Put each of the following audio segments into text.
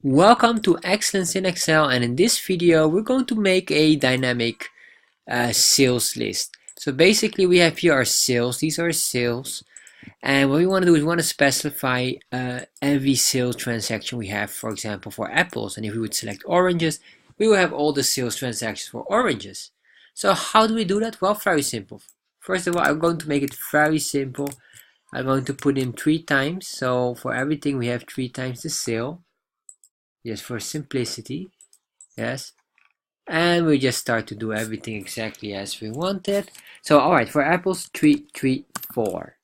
Welcome to Excellence in Excel, and in this video we're going to make a dynamic sales list. So basically we have here our sales, these are sales, and what we want to do is we want to specify every sales transaction we have, for example for apples, and if we would select oranges, we will have all the sales transactions for oranges. So how do we do that? Well, very simple. First of all, I'm going to make it very simple. I'm going to put in 3 times, so for everything we have 3 times the sale. Just for simplicity, yes, and we just start to do everything exactly as we wanted. So alright, for apples 3 3 4.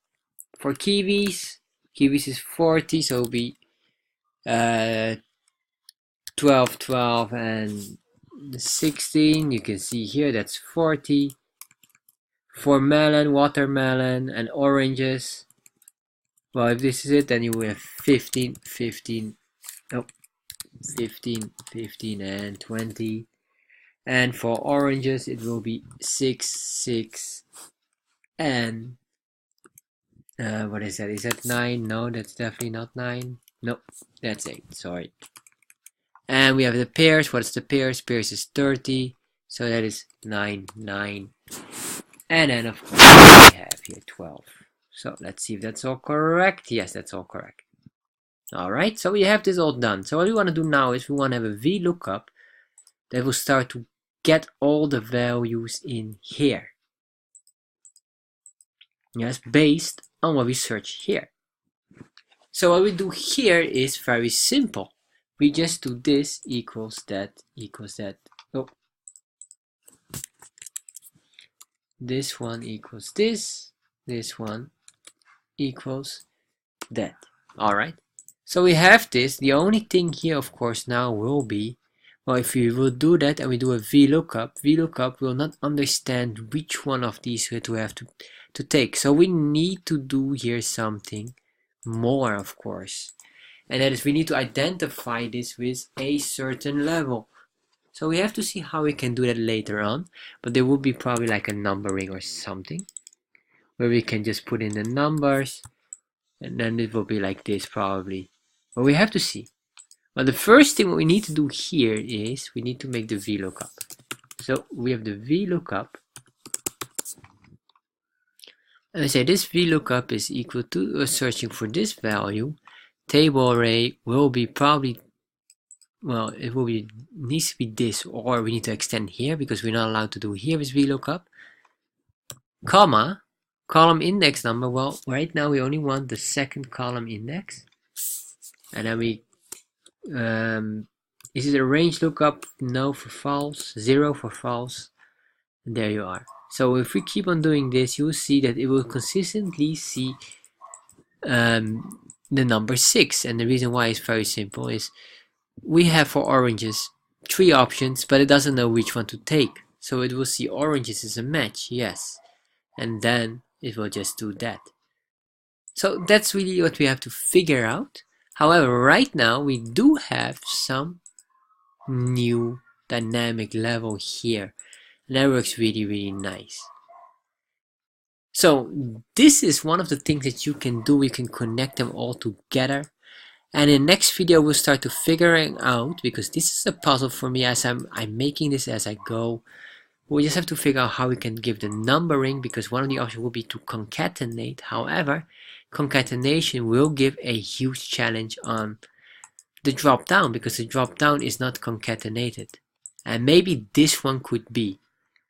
For kiwis is 40, so it'll be 12 12 and 16. You can see here that's 40. For melon, watermelon and oranges, well, if this is it, then you will have 15 15 oh 15 15 and 20, and for oranges it will be 6 6 and what is that? Is that 9? No, that's definitely not 9. Nope, that's 8, sorry. And we have the pears. What's the pears? Pears is 30, so that is 9 9, and then of course we have here 12. So let's see if that's all correct. Yes, that's all correct. Alright, so we have this all done. So what we want to do now is we want to have a VLOOKUP that will start to get all the values in here. Yes, based on what we search here. So what we do here is very simple. We just do this equals that equals that. Oh. This one equals this. This one equals that. Alright. So we have this. The only thing here, of course, now will be, well, if we will do that and we do a VLOOKUP will not understand which one of these we have to take. So we need to do here something more, of course. And that is we need to identify this with a certain level. So we have to see how we can do that later on. But there will be probably like a numbering or something, where we can just put in the numbers, and then it will be like this probably. But we have to see. Well, the first thing what we need to do here is we need to make the VLOOKUP. So we have the VLOOKUP. And I say this VLOOKUP is equal to searching for this value. Table array will be probably, well, it will be needs to be this, or we need to extend here because we're not allowed to do here with VLOOKUP. Comma, column index number. Well, right now we only want the second column index. And then we, is it a range lookup? No for false, 0 for false. And there you are. So if we keep on doing this, you will see that it will consistently see the number 6. And the reason why is very simple is we have for oranges 3 options, but it doesn't know which one to take. So it will see oranges as a match, yes. And then it will just do that. So that's really what we have to figure out. However, right now we do have some new dynamic level here, and that works really nice. So this is one of the things that you can do. You can connect them all together, and in the next video we'll start to figuring out, because this is a puzzle for me as I'm making this as I go. We just have to figure out how we can give the numbering, because one of the options will be to concatenate. However, concatenation will give a huge challenge on the drop down, because the drop down is not concatenated. And maybe this one could be,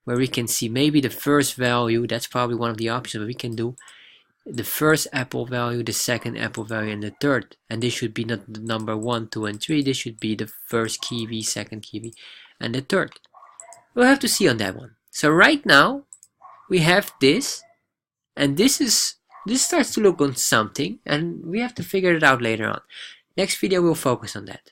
where we can see maybe the first value. That's probably one of the options, but we can do the first apple value, the second apple value, and the third. And this should be not the number 1, 2, and 3. This should be the first kiwi, second kiwi, and the third. We'll have to see on that one. So right now we have this, and this starts to look on something, and we have to figure it out later on. Next video we'll focus on that.